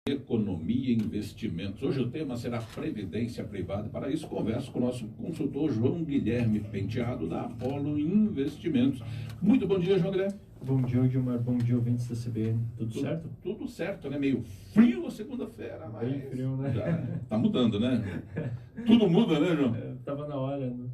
Economia e investimentos. Hoje o tema será Previdência Privada. Para isso, converso com o nosso consultor João Guilherme Penteado, da Apollo Investimentos. Muito bom dia, João Guilherme. Bom dia, Gilmar. Bom dia, ouvintes da CBN. Tudo certo? Tudo certo, né? Meio frio a segunda-feira, mas... Bem frio, né? Já tá mudando, né? Tudo muda, né, João? Tava na hora, né?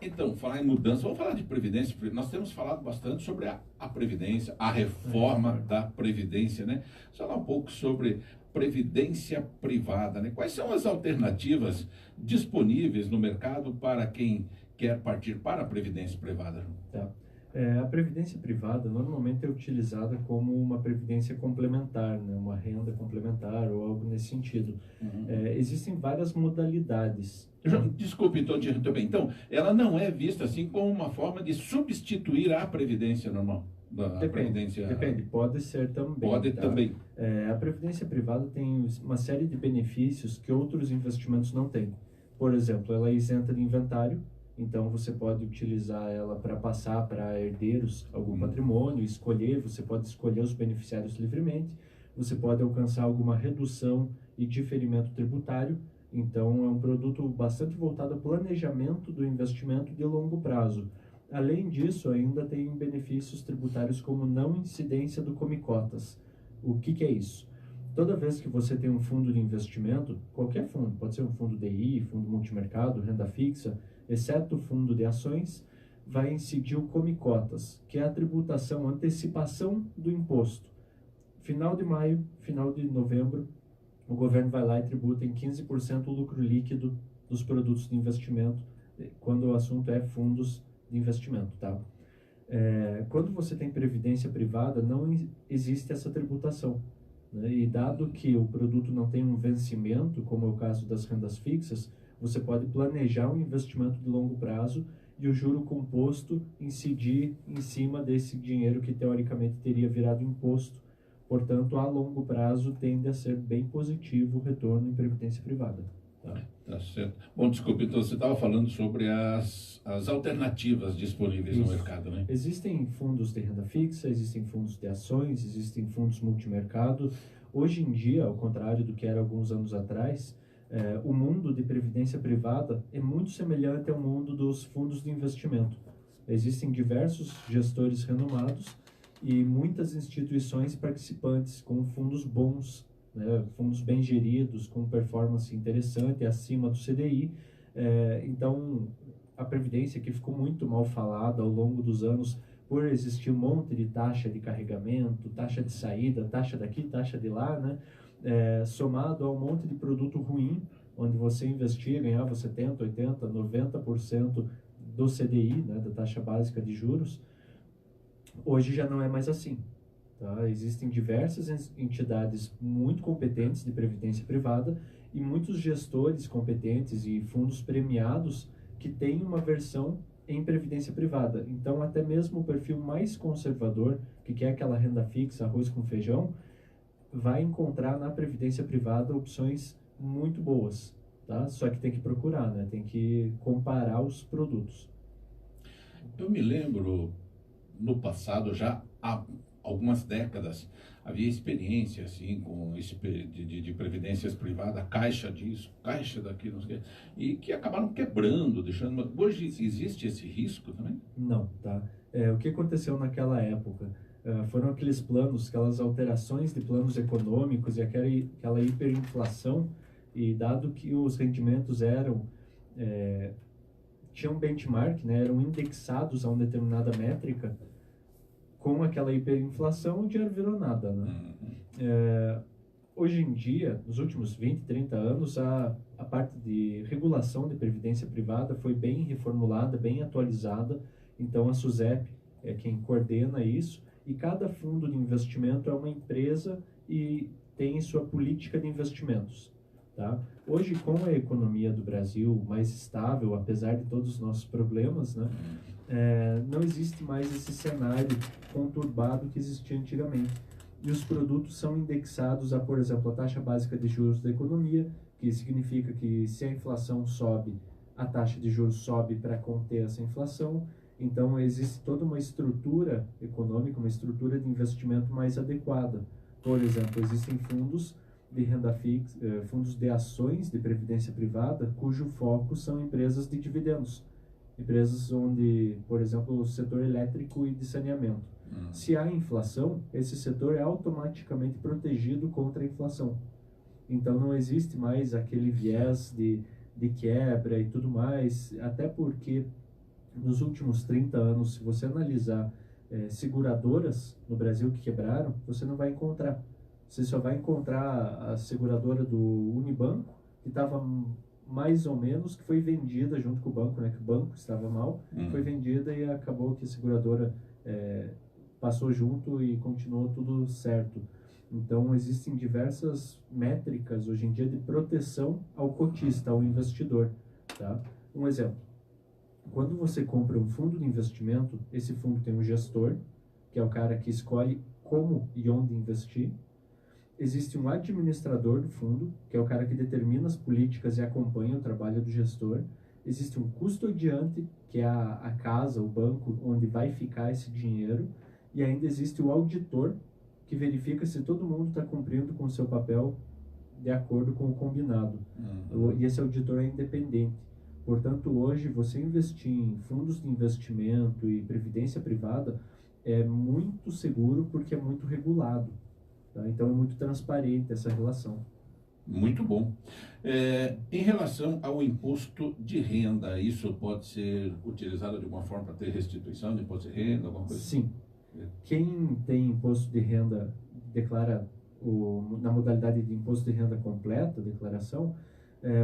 Então, falar em mudança, vamos falar de Previdência. Nós temos falado bastante sobre a Previdência, a reforma da Previdência, né? Vamos falar um pouco sobre Previdência Privada, né? Quais são as alternativas disponíveis no mercado para quem quer partir para a Previdência Privada? Tá. A previdência privada normalmente é utilizada como uma previdência complementar, né? Uma renda complementar ou algo nesse sentido. Existem várias modalidades. Desculpe, então, te interromper. Então, ela não é vista assim como uma forma de substituir a Previdência normal? Depende, pode ser também. Pode também. A previdência privada tem uma série de benefícios que outros investimentos não têm. Por exemplo, ela é isenta de inventário. Então, você pode utilizar ela para passar para herdeiros algum patrimônio, você pode escolher os beneficiários livremente, você pode alcançar alguma redução e diferimento tributário. Então, é um produto bastante voltado ao planejamento do investimento de longo prazo. Além disso, ainda tem benefícios tributários como não incidência do Come-Cotas. O que é isso? Toda vez que você tem um fundo de investimento, qualquer fundo, pode ser um fundo DI, fundo multimercado, renda fixa, exceto o fundo de ações, vai incidir o Come-Cotas, que é a tributação, a antecipação do imposto. Final de maio, final de novembro, o governo vai lá e tributa em 15% o lucro líquido dos produtos de investimento, quando o assunto é fundos de investimento, tá? Quando você tem previdência privada, não existe essa tributação, né? E dado que o produto não tem um vencimento, como é o caso das rendas fixas, você pode planejar um investimento de longo prazo e o juro composto incidir em cima desse dinheiro que teoricamente teria virado imposto. Portanto, a longo prazo tende a ser bem positivo o retorno em previdência privada. Tá certo. Bom, desculpe, então você estava falando sobre as alternativas disponíveis no mercado, né? Existem fundos de renda fixa, existem fundos de ações, existem fundos multimercado. Hoje em dia, ao contrário do que era alguns anos atrás, o mundo de previdência privada é muito semelhante ao mundo dos fundos de investimento. Existem diversos gestores renomados e muitas instituições participantes com fundos bons, né, fundos bem geridos, com performance interessante, acima do CDI. Então, a Previdência, que ficou muito mal falada ao longo dos anos, por existir um monte de taxa de carregamento, taxa de saída, taxa daqui, taxa de lá, né? Somado a um monte de produto ruim, onde você investia, ganhava 70%, 80%, 90% do CDI, né, da taxa básica de juros, hoje já não é mais assim. Tá? Existem diversas entidades muito competentes de previdência privada e muitos gestores competentes e fundos premiados que têm uma versão em previdência privada. Então, até mesmo o perfil mais conservador, que quer aquela renda fixa, arroz com feijão, vai encontrar na previdência privada opções muito boas, tá? Só que tem que procurar, né? Tem que comparar os produtos. Eu me lembro, no passado, já há algumas décadas, havia experiência assim com esse de previdências privadas, caixa disso, caixa daquilo, não sei o quê, e que acabaram quebrando, deixando... Hoje existe esse risco também? Não, tá? O que aconteceu naquela época? Foram aqueles planos, aquelas alterações de planos econômicos e aquela hiperinflação, e dado que os rendimentos tinham benchmark, né, eram indexados a uma determinada métrica, com aquela hiperinflação o dinheiro virou nada, né? Hoje em dia, nos últimos 20, 30 anos, a parte de regulação de previdência privada foi bem reformulada, bem atualizada. Então, a SUSEP é quem coordena isso, e cada fundo de investimento é uma empresa e tem sua política de investimentos. Tá? Hoje, com a economia do Brasil mais estável, apesar de todos os nossos problemas, né, não existe mais esse cenário conturbado que existia antigamente. E os produtos são indexados a, por exemplo, a taxa básica de juros da economia, que significa que se a inflação sobe, a taxa de juros sobe para conter essa inflação. Então, existe toda uma estrutura econômica, uma estrutura de investimento mais adequada. Por exemplo, existem fundos de renda fixa, fundos de ações de previdência privada, cujo foco são empresas de dividendos. Empresas onde, por exemplo, o setor elétrico e de saneamento. Se há inflação, esse setor é automaticamente protegido contra a inflação. Então não existe mais aquele viés de quebra e tudo mais, até porque nos últimos 30 anos, se você analisar seguradoras no Brasil que quebraram, você não vai encontrar. Você só vai encontrar a seguradora do Unibanco, que estava mais ou menos, que foi vendida junto com o banco, né? Que o banco estava mal, foi vendida e acabou que a seguradora passou junto e continuou tudo certo. Então, existem diversas métricas hoje em dia de proteção ao cotista, ao investidor. Tá? Um exemplo. Quando você compra um fundo de investimento, esse fundo tem um gestor, que é o cara que escolhe como e onde investir. Existe um administrador do fundo, que é o cara que determina as políticas e acompanha o trabalho do gestor. Existe um custodiante, que é a casa, o banco, onde vai ficar esse dinheiro. E ainda existe o auditor, que verifica se todo mundo está cumprindo com o seu papel de acordo com o combinado. E esse auditor é independente. Portanto, hoje, você investir em fundos de investimento e previdência privada é muito seguro porque é muito regulado. Tá? Então, é muito transparente essa relação. Muito bom. Em relação ao imposto de renda, isso pode ser utilizado de alguma forma para ter restituição de imposto de renda, alguma coisa? Sim. Quem tem imposto de renda, declara na modalidade de imposto de renda completa, declaração,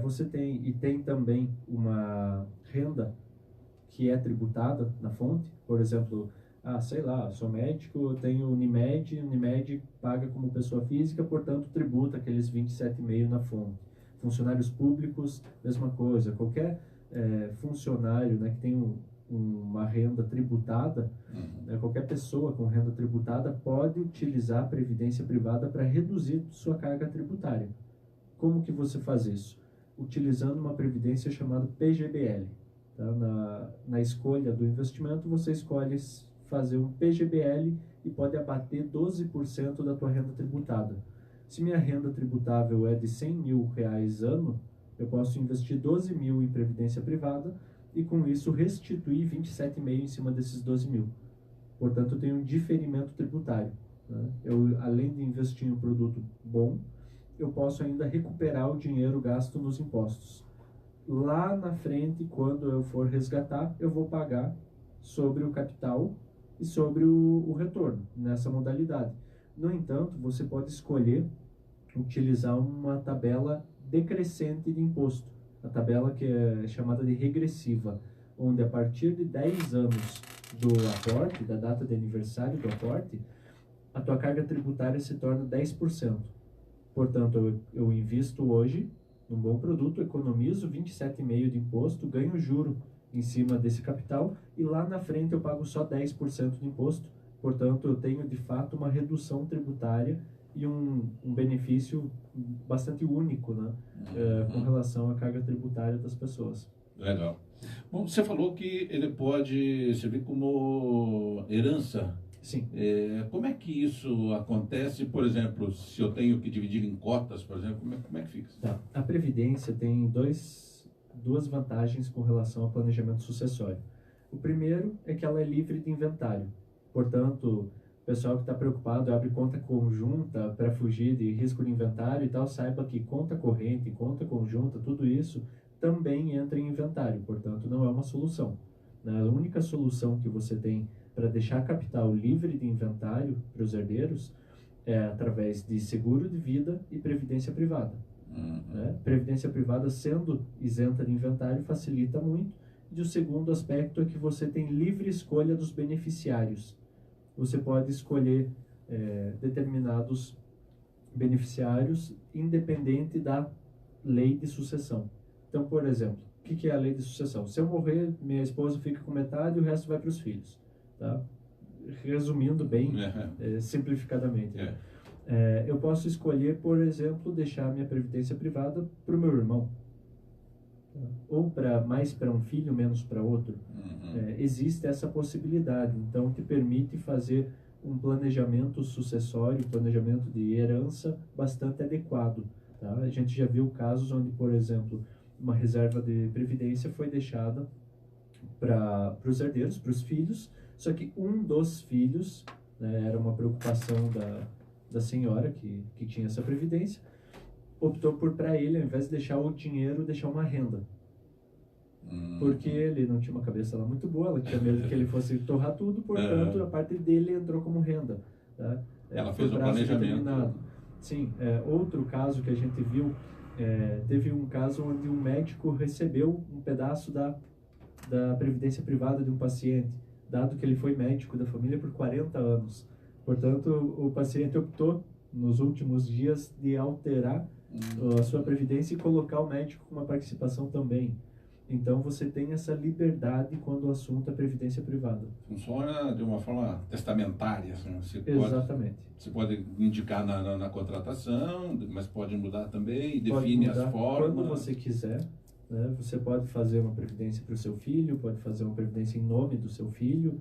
você tem também uma renda que é tributada na fonte. Por exemplo, sei lá, sou médico, tenho Unimed paga como pessoa física, portanto tributa aqueles 27,5% na fonte. Funcionários públicos, mesma coisa. Qualquer funcionário, né, que tem uma renda tributada, né, qualquer pessoa com renda tributada pode utilizar a previdência privada para reduzir sua carga tributária. Como que você faz isso? Utilizando uma previdência chamada PGBL. Tá? Na escolha do investimento, você escolhe fazer um PGBL e pode abater 12% da tua renda tributada. Se minha renda tributável é de R$100 mil ano, eu posso investir 12 mil em previdência privada e com isso restituir 27,5 em cima desses 12 mil. Portanto, eu tenho um diferimento tributário. Né? Além de investir em um produto bom, eu posso ainda recuperar o dinheiro gasto nos impostos. Lá na frente, quando eu for resgatar, eu vou pagar sobre o capital e sobre o retorno, nessa modalidade. No entanto, você pode escolher utilizar uma tabela decrescente de imposto, a tabela que é chamada de regressiva, onde a partir de 10 anos do aporte, da data de aniversário do aporte, a tua carga tributária se torna 10%. Portanto, eu invisto hoje num bom produto, economizo 27,5% de imposto, ganho juro em cima desse capital e lá na frente eu pago só 10% de imposto. Portanto, eu tenho de fato uma redução tributária e um benefício bastante único, né, com relação à carga tributária das pessoas. Legal. Bom, você falou que ele pode servir como herança. Sim. Como é que isso acontece? Por exemplo, se eu tenho que dividir em cotas, por exemplo, como é que fica? Tá. A Previdência tem duas vantagens com relação ao planejamento sucessório. O primeiro é que ela é livre de inventário. Portanto, o pessoal que está preocupado, abre conta conjunta para fugir de risco de inventário e tal, saiba que conta corrente, conta conjunta, tudo isso também entra em inventário. Portanto, não é uma solução. A única solução que você tem para deixar capital livre de inventário para os herdeiros é através de seguro de vida e previdência privada. Né? Previdência privada, sendo isenta de inventário, facilita muito. E o segundo aspecto é que você tem livre escolha dos beneficiários. Você pode escolher determinados beneficiários independente da lei de sucessão. Então, por exemplo, o que é a lei de sucessão? Se eu morrer, minha esposa fica com metade e o resto vai para os filhos. Tá? Resumindo bem, simplificadamente. Né? Eu posso escolher, por exemplo, deixar minha previdência privada para o meu irmão. Ou mais para um filho, menos para outro. Existe essa possibilidade. Então, te permite fazer um planejamento sucessório, um planejamento de herança bastante adequado. Tá? A gente já viu casos onde, por exemplo, uma reserva de previdência foi deixada para os herdeiros, para os filhos, só que um dos filhos, né, era uma preocupação da senhora que tinha essa previdência, optou por, para ele, ao invés de deixar o dinheiro, deixar uma renda. Porque ele não tinha uma cabeça lá muito boa, ela tinha medo que ele fosse torrar tudo, portanto, a parte dele entrou como renda. Tá? Ela fez um planejamento. Sim, outro caso que a gente viu, teve um caso onde um médico recebeu um pedaço da previdência privada de um paciente, dado que ele foi médico da família por 40 anos. Portanto, o paciente optou, nos últimos dias, de alterar a sua previdência e colocar o médico com uma participação também. Então, você tem essa liberdade quando o assunto é previdência privada. Funciona de uma forma testamentária. Assim, Exatamente. Você pode indicar na contratação, mas pode mudar também, define as formas. Quando você quiser, né? Você pode fazer uma previdência para o seu filho, pode fazer uma previdência em nome do seu filho,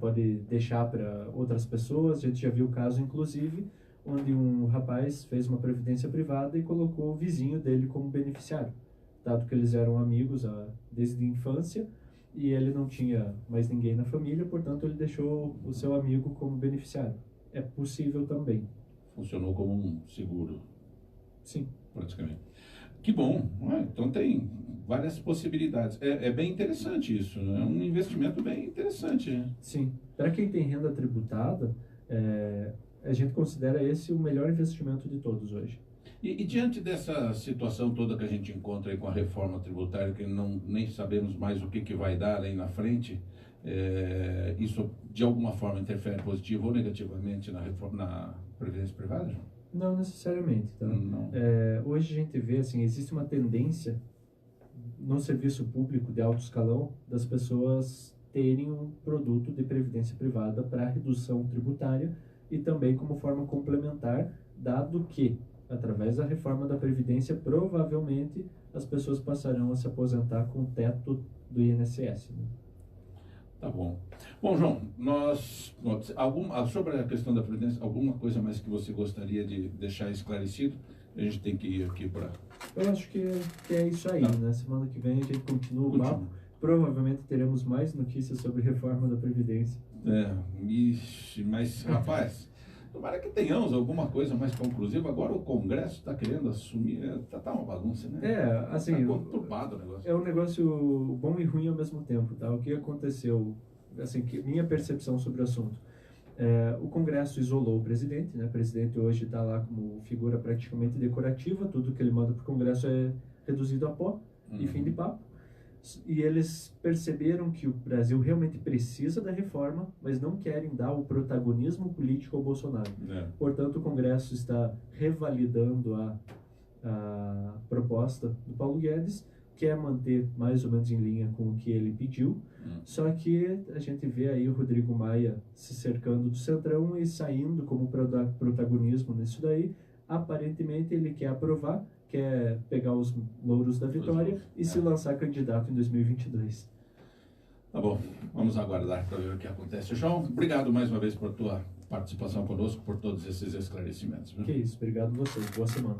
pode deixar para outras pessoas. A gente já viu o caso, inclusive, onde um rapaz fez uma previdência privada e colocou o vizinho dele como beneficiário, dado que eles eram amigos desde a infância e ele não tinha mais ninguém na família, portanto ele deixou o seu amigo como beneficiário. É possível também. Funcionou como um seguro. Sim. Praticamente. Que bom. Então tem várias possibilidades. É bem interessante isso. É um investimento bem interessante. Né? Sim. Para quem tem renda tributada, a gente considera esse o melhor investimento de todos hoje. E diante dessa situação toda que a gente encontra aí com a reforma tributária, que nem sabemos mais o que vai dar aí na frente, isso de alguma forma interfere positivo ou negativamente na previdência privada, João? Não necessariamente. Tá? Não. Hoje a gente vê, assim, existe uma tendência no serviço público de alto escalão das pessoas terem um produto de previdência privada para redução tributária e também como forma complementar, dado que através da reforma da Previdência, provavelmente as pessoas passarão a se aposentar com o teto do INSS. Né? Tá bom. Bom, João, sobre a questão da Previdência, alguma coisa mais que você gostaria de deixar esclarecido? A gente tem que ir aqui para... Eu acho que é isso aí, né? Semana que vem a gente continua o papo. Provavelmente teremos mais notícias sobre reforma da Previdência. Mas, rapaz... Tomara que tenhamos alguma coisa mais conclusiva. Agora o Congresso está querendo assumir, tá uma bagunça, né? Assim, tá conturbado o negócio. É um negócio bom e ruim ao mesmo tempo, tá? O que aconteceu, assim, minha percepção sobre o assunto. O Congresso isolou o presidente, né? O presidente hoje está lá como figura praticamente decorativa, tudo que ele manda para o Congresso é reduzido a pó e fim de papo. E eles perceberam que o Brasil realmente precisa da reforma, mas não querem dar o protagonismo político ao Bolsonaro. Portanto, o Congresso está revalidando a proposta do Paulo Guedes, quer manter mais ou menos em linha com o que ele pediu, só que a gente vê aí o Rodrigo Maia se cercando do Centrão e saindo como protagonismo nisso daí. Aparentemente ele quer aprovar, quer pegar os louros da vitória e se lançar candidato em 2022. Tá bom, vamos aguardar para ver o que acontece. João, obrigado mais uma vez por tua participação conosco, por todos esses esclarecimentos. Viu? Que isso, obrigado a vocês, boa semana.